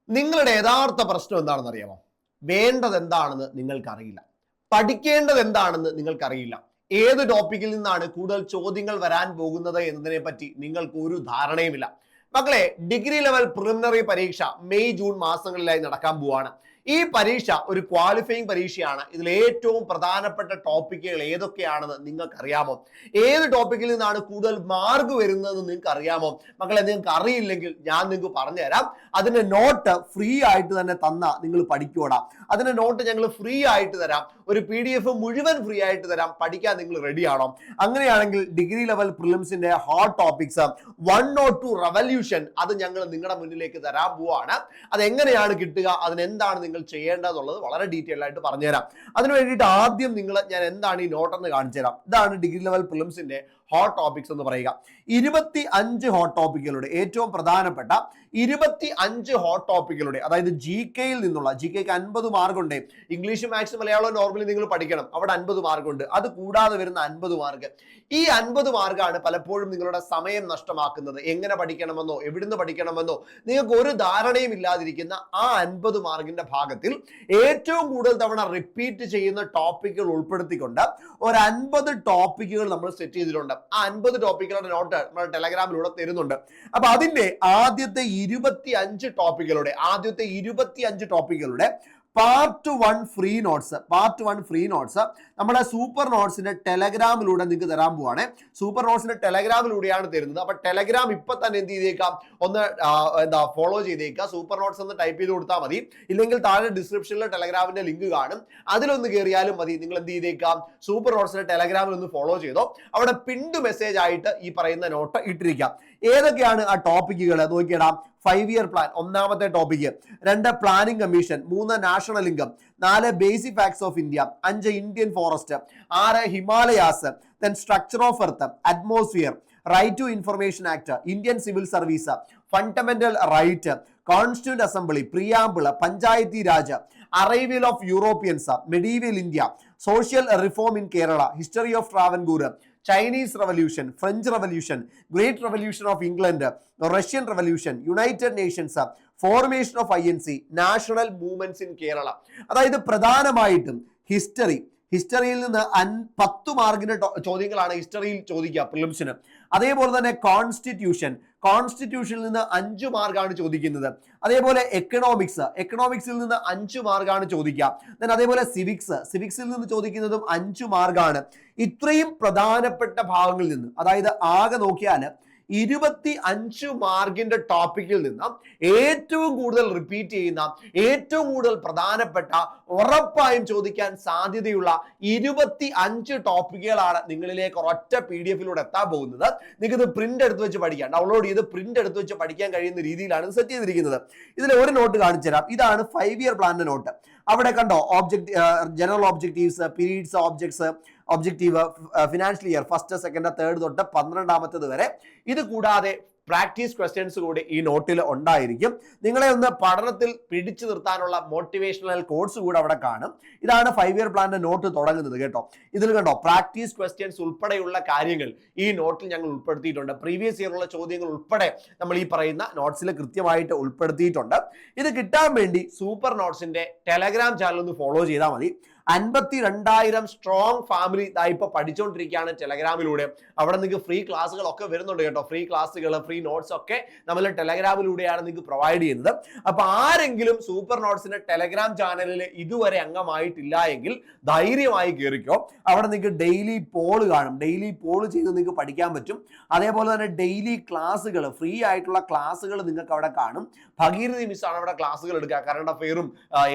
നിങ്ങളുടെ യഥാർത്ഥ പ്രശ്നം എന്താണെന്ന് അറിയാമോ? വേണ്ടത് എന്താണെന്ന് നിങ്ങൾക്കറിയില്ല, പഠിക്കേണ്ടത് എന്താണെന്ന് നിങ്ങൾക്കറിയില്ല, ഏത് ടോപ്പിക്കിൽ നിന്നാണ് കൂടുതൽ ചോദ്യങ്ങൾ വരാൻ പോകുന്നത് എന്നതിനെ പറ്റി നിങ്ങൾക്ക് ഒരു ധാരണയുമില്ല. മക്കളെ, ഡിഗ്രി ലെവൽ പ്രിലിമിനറി പരീക്ഷ മെയ് ജൂൺ മാസങ്ങളിലായി നടക്കാൻ പോവാണ്. ഈ പരീക്ഷ ഒരു ക്വാളിഫയിങ് പരീക്ഷയാണ്. ഇതിൽ ഏറ്റവും പ്രധാനപ്പെട്ട ടോപ്പിക്കുകൾ ഏതൊക്കെയാണെന്ന് നിങ്ങൾക്ക് അറിയാമോ? ഏത് ടോപ്പിക്കിൽ നിന്നാണ് കൂടുതൽ മാർക്ക് വരുന്നതെന്ന് നിങ്ങൾക്ക് അറിയാമോ? മക്കളെ, നിങ്ങൾക്ക് അറിയില്ലെങ്കിൽ ഞാൻ നിങ്ങൾക്ക് പറഞ്ഞുതരാം. അതിന്റെ നോട്ട് ഫ്രീ ആയിട്ട് തന്നെ തന്നാ നിങ്ങൾ പഠിക്കൂടാ. അതിന്റെ നോട്ട് ഞങ്ങൾ ഫ്രീ ആയിട്ട് തരാം, ഒരു PDF മുഴുവൻ ഫ്രീ ആയിട്ട് തരാം. പഠിക്കാൻ നിങ്ങൾ റെഡിയാണോ? അങ്ങനെയാണെങ്കിൽ ഡിഗ്രി ലെവൽ പ്രിലിംസിന്റെ ഹോട്ട് ടോപ്പിക്സ് 1 or 2 റവല്യൂഷൻ അത് ഞങ്ങൾ നിങ്ങളുടെ മുന്നിലേക്ക് തരാൻ പോവാണ്. അതെങ്ങനെയാണ് കിട്ടുക, അതിനെന്താണ് നിങ്ങൾ ചെയ്യേണ്ടതെന്നുള്ളത് വളരെ ഡീറ്റെയിൽ ആയിട്ട് പറഞ്ഞുതരാം. അതിനു വേണ്ടിയിട്ട് ആദ്യം ഞാൻ എന്താണ് ഈ നോട്ടെന്ന് കാണിച്ചു തരാം. ഇതാണ് ഡിഗ്രി ലെവൽ പ്രിലിംസിന്റെ ഹോട്ട് ടോപ്പിക്സ് എന്ന് പറയുക. 25 ഹോട്ട് ടോപ്പിക്കുകളുടെ, ഏറ്റവും പ്രധാനപ്പെട്ട 25 ഹോട്ട് ടോപ്പിക്കുകളുടെ, അതായത് GK നിന്നുള്ള, GK 50 മാർക്കുണ്ട്. ഇംഗ്ലീഷ്, മാത്സ്, മലയാളം നോർമലി നിങ്ങൾ പഠിക്കണം, അവിടെ 50 മാർക്കുണ്ട്. അത് കൂടാതെ വരുന്ന 50 മാർക്ക്. ഈ 50 മാർക്കാണ് പലപ്പോഴും നിങ്ങളുടെ സമയം നഷ്ടമാക്കുന്നത്. എങ്ങനെ പഠിക്കണമെന്നോ എവിടുന്ന് പഠിക്കണമെന്നോ നിങ്ങൾക്ക് ഒരു ധാരണയും ഇല്ലാതിരിക്കുന്ന ആ 50 മാർക്കിന്റെ ഭാഗത്തിൽ ഏറ്റവും കൂടുതൽ തവണ റിപ്പീറ്റ് ചെയ്യുന്ന ടോപ്പിക്കുകൾ ഉൾപ്പെടുത്തിക്കൊണ്ട് ഒരു 50 ടോപ്പിക്കുകൾ നമ്മൾ സെറ്റ് ചെയ്തിട്ടുണ്ട്. ആ 50 ടോപ്പിക്കുകളുടെ നോട്ട് നമ്മൾ ടെലഗ്രാമിലൂടെ തരുന്നുണ്ട്. അപ്പൊ അതിന്റെ ആദ്യത്തെ 25 ടോപ്പിക്കുകളുടെ പാർട്ട് 1 ഫ്രീ നോട്ട്സ് നമ്മുടെ സൂപ്പർ നോട്ട്സിന്റെ ടെലഗ്രാമിലൂടെ നിങ്ങൾക്ക് തരാൻ പോവാണ്. സൂപ്പർ നോട്ട്സിന്റെ ടെലഗ്രാമിലൂടെയാണ് തരുന്നത്. അപ്പൊ ടെലഗ്രാം ഇപ്പൊ തന്നെ എന്ത് ചെയ്തേക്കാം, ഒന്ന് ഫോളോ ചെയ്തേക്കാം. സൂപ്പർ നോട്ട്സ് എന്ന് ടൈപ്പ് ചെയ്ത് കൊടുത്താൽ മതി. ഇല്ലെങ്കിൽ താഴെ ഡിസ്ക്രിപ്ഷനിൽ ടെലഗ്രാമിന്റെ ലിങ്ക് കാണും, അതിലൊന്ന് കയറിയാലും മതി. നിങ്ങൾ എന്ത് ചെയ്തേക്കാം, സൂപ്പർ നോട്ട്സിന്റെ ടെലഗ്രാമിൽ ഒന്ന് ഫോളോ ചെയ്തോ. അവിടെ പിൻഡ് മെസ്സേജ് ആയിട്ട് ഈ പറയുന്ന നോട്ട് ഇട്ടിരിക്കാം. ഏതൊക്കെയാണ് ആ ടോപ്പിക്കുകൾ നോക്കിയിടാം. 5 ഇയർ പ്ലാൻ ഒന്നാമത്തെ topic, 2 planning commission, 3 national income, 4 basic facts of India, 5 Indian forest, 6 Himalayas, then structure of earth, atmosphere, right to information act, Indian civil service, fundamental right, constituent assembly, preamble, Panchayati Raj, arrival of Europeans, medieval India, social reform in Kerala, history of Travancore, Chinese revolution, French revolution, great revolution of England, Russian revolution, United Nations, formation of INC, national movements in Kerala. അതായത് പ്രധാനമായിട്ടും ഹിസ്റ്ററിയിൽ നിന്ന് 10 മാർക്കിന്റെ ചോദ്യങ്ങളാണ് ഹിസ്റ്ററിയിൽ ചോദിക്കുക പ്രിലിംസിന്. അതേപോലെ തന്നെ കോൺസ്റ്റിറ്റ്യൂഷനിൽ നിന്ന് 5 മാർക്കാണ് ചോദിക്കുന്നത്. അതേപോലെ എക്കണോമിക്സിൽ നിന്ന് 5 മാർക്കാണ് ചോദിക്കുക. അതേപോലെ സിവിക്സിൽ നിന്ന് ചോദിക്കുന്നതും 5 മാർക്കാണ്. ഇത്രയും പ്രധാനപ്പെട്ട ഭാഗങ്ങളിൽ നിന്ന്, അതായത് ആകെ നോക്കിയാൽ 25 മാർക്കിന്റെ ടോപ്പിക്കിൽ നിന്ന് ഏറ്റവും കൂടുതൽ റിപ്പീറ്റ് ചെയ്യുന്ന, ഏറ്റവും കൂടുതൽ പ്രധാനപ്പെട്ട, ഉറപ്പായും ചോദിക്കാൻ സാധ്യതയുള്ള 25 ടോപ്പിക്കുകളാണ് നിങ്ങളിലേക്ക് ഒരൊറ്റ PDF എത്താൻ പോകുന്നത്. നിങ്ങൾക്ക് ഇത് പ്രിന്റ് എടുത്ത് വെച്ച് പഠിക്കാം, ഡൗൺലോഡ് ചെയ്ത് പ്രിന്റ് എടുത്ത് വെച്ച് പഠിക്കാൻ കഴിയുന്ന രീതിയിലാണ് സെറ്റ് ചെയ്തിരിക്കുന്നത്. ഇതിൽ ഒരു നോട്ട് കാണിച്ചു തരാം. ഇതാണ് 5 ഇയർ പ്ലാനിന്റെ നോട്ട്. അവിടെ കണ്ടോ, general objectives, periods, objective, financial year 1, 2, 3 തൊട്ട് 12ാമത്തേത് വരെ. ഇത് കൂടാതെ പ്രാക്ടീസ് ക്വസ്റ്റ്യൻസ് കൂടി ഈ നോട്ടിൽ ഉണ്ടായിരിക്കും. നിങ്ങളെ ഒന്ന് പഠനത്തിൽ പിടിച്ചു നിർത്താനുള്ള മോട്ടിവേഷണൽ കോഴ്സ് കൂടെ അവിടെ കാണും. ഇതാണ് 5 ഇയർ പ്ലാനിന്റെ നോട്ട് തുടങ്ങുന്നത് കേട്ടോ. ഇതിൽ കണ്ടോ, പ്രാക്ടീസ് ക്വസ്റ്റ്യൻസ് ഉൾപ്പെടെയുള്ള കാര്യങ്ങൾ ഈ നോട്ടിൽ ഞങ്ങൾ ഉൾപ്പെടുത്തിയിട്ടുണ്ട്. പ്രീവിയസ് ഇയറുള്ള ചോദ്യങ്ങൾ ഉൾപ്പെടെ നമ്മൾ ഈ പറയുന്ന നോട്ട്സിൽ കൃത്യമായിട്ട് ഉൾപ്പെടുത്തിയിട്ടുണ്ട്. ഇത് കിട്ടാൻ വേണ്ടി സൂപ്പർ നോട്ട്സിന്റെ ടെലഗ്രാം ചാനൽ ഒന്ന് ഫോളോ ചെയ്താൽ മതി. 52,000 സ്ട്രോങ് ഫാമിലി ഇപ്പൊ പഠിച്ചുകൊണ്ടിരിക്കുകയാണ് ടെലഗ്രാമിലൂടെ. അവിടെ നിങ്ങൾക്ക് ഫ്രീ ക്ലാസ്സുകളൊക്കെ വരുന്നുണ്ട് കേട്ടോ. ഫ്രീ ക്ലാസ്സുകൾ, ഫ്രീ നോട്ട്സ് ഒക്കെ നമ്മൾ ടെലഗ്രാമിലൂടെയാണ് നിങ്ങൾക്ക് പ്രൊവൈഡ് ചെയ്യുന്നത്. അപ്പൊ ആരെങ്കിലും സൂപ്പർ നോട്ട്സിന്റെ ടെലഗ്രാം ചാനലിൽ ഇതുവരെ അംഗമായിട്ടില്ല എങ്കിൽ ധൈര്യമായി കയറിക്കോ. അവിടെ നിങ്ങൾക്ക് ഡെയിലി പോൾ കാണും. ഡെയിലി പോൾ ചെയ്ത് നിങ്ങൾക്ക് പഠിക്കാൻ പറ്റും. അതേപോലെ തന്നെ ഡെയിലി ക്ലാസ്സുകൾ, ഫ്രീ ആയിട്ടുള്ള ക്ലാസ്സുകൾ നിങ്ങൾക്ക് അവിടെ കാണും. ഭഗീരഥി മിസ്സാണ് അവിടെ ക്ലാസ്സുകൾ എടുക്കുക. കറണ്ട് അഫെയറും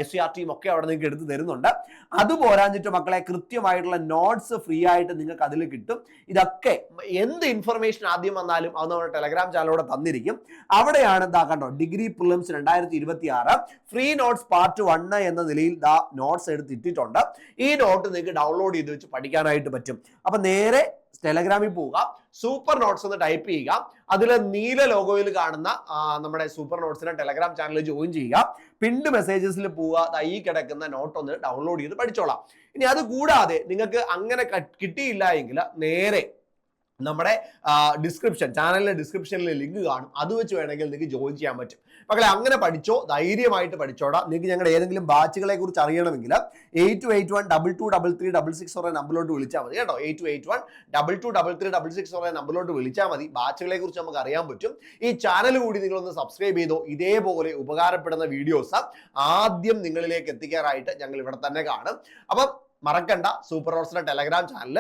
SCRT ഒക്കെ അവിടെ നിങ്ങൾക്ക് എടുത്ത് തരുന്നുണ്ട്. അത് പോരാഞ്ഞിട്ട് മക്കളെ, കൃത്യമായിട്ടുള്ള നോട്ട്സ് ഫ്രീ ആയിട്ട് നിങ്ങൾക്ക് അതിൽ കിട്ടും. ഇതൊക്കെ എന്ത് ഇൻഫർമേഷൻ ആദ്യം വന്നാലും അത് നമ്മുടെ ടെലഗ്രാം ചാനലിലൂടെ തന്നിരിക്കും. അവിടെയാണ് കണ്ടോ, degree prelims 2026 free notes part 1 എന്ന നിലയിൽ നോട്ട്സ് എടുത്തിട്ടുണ്ട്. ഈ നോട്ട് നിങ്ങൾക്ക് ഡൗൺലോഡ് ചെയ്ത് വെച്ച് പഠിക്കാനായിട്ട് പറ്റും. അപ്പൊ നേരെ ടെലഗ്രാമിൽ പോവുക, സൂപ്പർ നോട്ട്സ് എന്ന് ടൈപ്പ് ചെയ്യുക. അതിൽ നീല ലോഗോയിൽ കാണുന്ന നമ്മുടെ സൂപ്പർ നോട്ട്സിന്റെ ടെലഗ്രാം ചാനൽ ജോയിൻ ചെയ്യുക. പിൻഡ് മെസ്സേജസിൽ പോവുക, ഈ കിടക്കുന്ന നോട്ട് ഒന്ന് ഡൗൺലോഡ് ചെയ്ത് പഠിച്ചോളാം. ഇനി അത് കൂടാതെ നിങ്ങൾക്ക് അങ്ങനെ കിട്ടിയില്ല എങ്കിൽ നേരെ നമ്മുടെ ചാനലിലെ ഡിസ്ക്രിപ്ഷനിൽ ലിങ്ക് കാണും. അത് വെച്ച് വേണമെങ്കിൽ നിങ്ങൾക്ക് ജോയിൻ ചെയ്യാൻ പറ്റും. മക്കളെ അങ്ങനെ പഠിച്ചോ, ധൈര്യമായിട്ട് പഠിച്ചോടാ. നിങ്ങൾക്ക് ഞങ്ങളുടെ ഏതെങ്കിലും ബാച്ചുകളെ കുറിച്ച് അറിയണമെങ്കിൽ 8281223366 നമ്പറിലോട്ട് വിളിച്ചാൽ മതി കേട്ടോ. 8281223366 നമ്പറിലോട്ട് വിളിച്ചാൽ മതി. ബാച്ചുകളെ കുറിച്ച് നമുക്ക് അറിയാൻ പറ്റും. ഈ ചാനൽ കൂടി നിങ്ങളൊന്ന് സബ്സ്ക്രൈബ് ചെയ്തോ. ഇതേപോലെ ഉപകാരപ്പെടുന്ന വീഡിയോസ് ആദ്യം നിങ്ങളിലേക്ക് എത്തിക്കാനായിട്ട് ഞങ്ങൾ ഇവിടെ തന്നെ കാണും. അപ്പം മറക്കണ്ട, സൂപ്പർ റോഡ്സിന്റെ ടെലഗ്രാം ചാനൽ